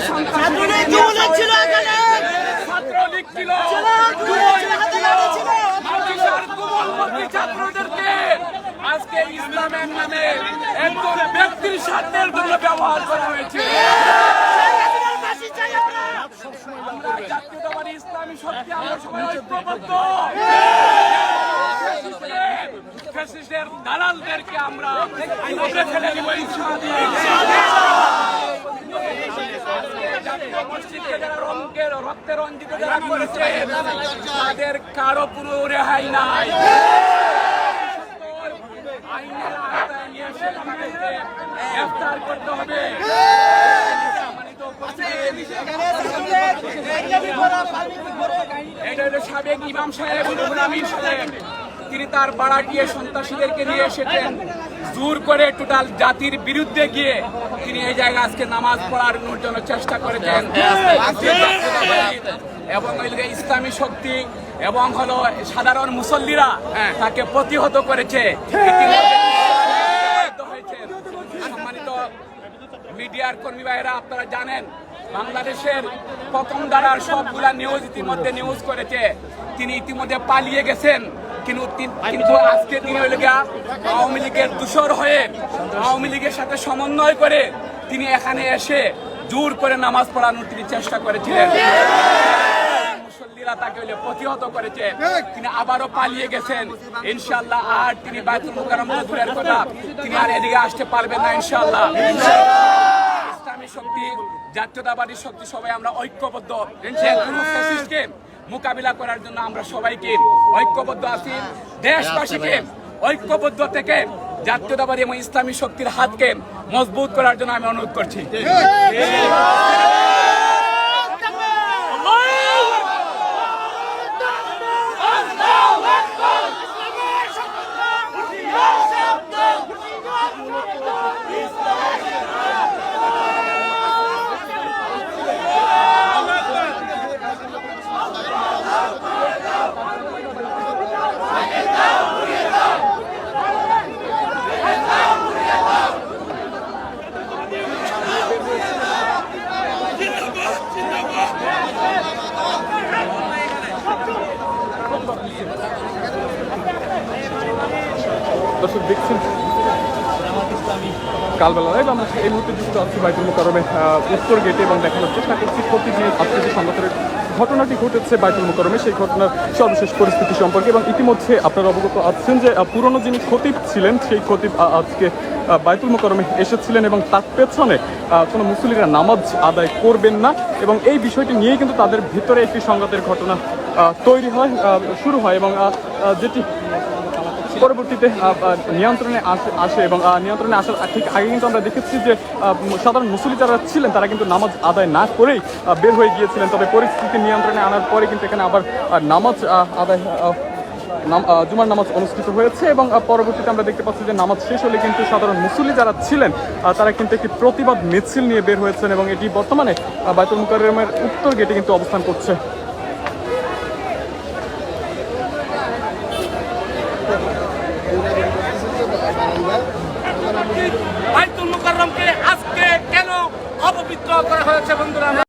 ছাত্রলীগ ছিল, ছাত্রদেরকে আজকে ইসলামের নামে একজন ব্যক্তির স্বার্থের জন্য ব্যবহার করা হয়েছে। আমরা জাতীয়তাবাদী ইসলামী শক্তি আমরা সবাই ঐক্যবদ্ধ। ফ্যাসিস্টের দালালদেরকে আমরা উপরে ফেলে দিব মসজিদকে যারা রক্তে রঞ্জিত যারা করেছে তাদের কারো পুরো রেহাই নাই। আইনের আওতায় নিয়ে এসে আমাদেরকে গ্রেফতার করতে হবে। এটা হলো সাবেক ইমাম সাহেব আমির সাহেব, তিনি তার বাড়াটিয়ে সন্ত্রাসীদেরকে নিয়ে এসেছেন জোর করে টোটাল জাতির বিরুদ্ধে গিয়ে তিনি এই জায়গায় আজকে নামাজ পড়ানোর জন্য চেষ্টা করেছেন। এবং ইসলামী শক্তি এবং হলো সাধারণ মুসল্লিরা তাকে প্রতিহত করেছে। সম্মানিত মিডিয়ার কর্মী ভাইয়েরা, আপনারা জানেন বাংলাদেশের প্রথম ধারার সবগুলা নিউজ ইতিমধ্যে নিউজ করেছে, তিনি ইতিমধ্যে পালিয়ে গেছেন। কিন্তু আজকে তিনি আওয়ামী লীগের দূষর হয়ে আওয়ামী লীগের সাথে সমন্বয় করে তিনি এখানে এসে জোর করে নামাজ পড়ানোর তিনি চেষ্টা করেছিলেন। মুসল্লিরা তাকে প্রতিহত করেছে, তিনি আবারও পালিয়ে গেছেন। ইনশাআল্লাহ আর তিনি বাইতুল মুকাররম দূরের কথা, তিনি আর এদিকে আসতে পারবেন না ইনশাআল্লাহ। ইসলামী শক্তি, জাতীয়তাবাদী শক্তি সবাই আমরা ঐক্যবদ্ধ। মোকাবিলা করার জন্য আমরা সবাইকে ঐক্যবদ্ধ আছি। দেশবাসীকে ঐক্যবদ্ধ থেকে জাতীয়তাবাদী এবং ইসলামী শক্তির হাতকে মজবুত করার জন্য আমি অনুরোধ করছি। দর্শক দেখছেন কালবেলা লাইভ, আমরা এই মুহূর্তে যুক্ত আছি বাইতুল মুকাররমের উত্তর গেটে এবং দেখানোর চেষ্টা করছি প্রতিদিন আজকে যে সংঘাতের ঘটনাটি ঘটেছে বাইতুল মুকাররমে সেই ঘটনার সর্বশেষ পরিস্থিতি সম্পর্কে। এবং ইতিমধ্যে আপনারা অবগত আছেন যে পুরনো যিনি খতিব ছিলেন সেই খতিব আজকে বাইতুল মুকাররমে এসেছিলেন এবং তার পেছনে কোনো মুসল্লিরা নামাজ আদায় করবেন না এবং এই বিষয়টি নিয়েই কিন্তু তাদের ভিতরে একটি সংঘাতের ঘটনা তৈরি হয়, শুরু হয় এবং যেটি পরবর্তীতে নিয়ন্ত্রণে আসে এবং নিয়ন্ত্রণে আসার ঠিক আগে কিন্তু আমরা দেখেছি যে সাধারণ মুসল্লি যারা ছিলেন তারা কিন্তু নামাজ আদায় না করেই বের হয়ে গিয়েছিলেন। তবে পরিস্থিতি নিয়ন্ত্রণে আনার পরে কিন্তু এখানে আবার নামাজ আদায় জুমার নামাজ অনুষ্ঠিত হয়েছে এবং পরবর্তীতে আমরা দেখতে পাচ্ছি যে নামাজ শেষ হলে কিন্তু সাধারণ মুসল্লি যারা ছিলেন তারা কিন্তু একটি প্রতিবাদ মিছিল নিয়ে বের হয়েছেন এবং এটি বর্তমানে বাইতুল মুকাররমের উত্তর গেটে কিন্তু অবস্থান করছে। বাইতুল মুকাররমকে আজকে কেন অপবিত্র করা হয়েছে বন্ধুরা?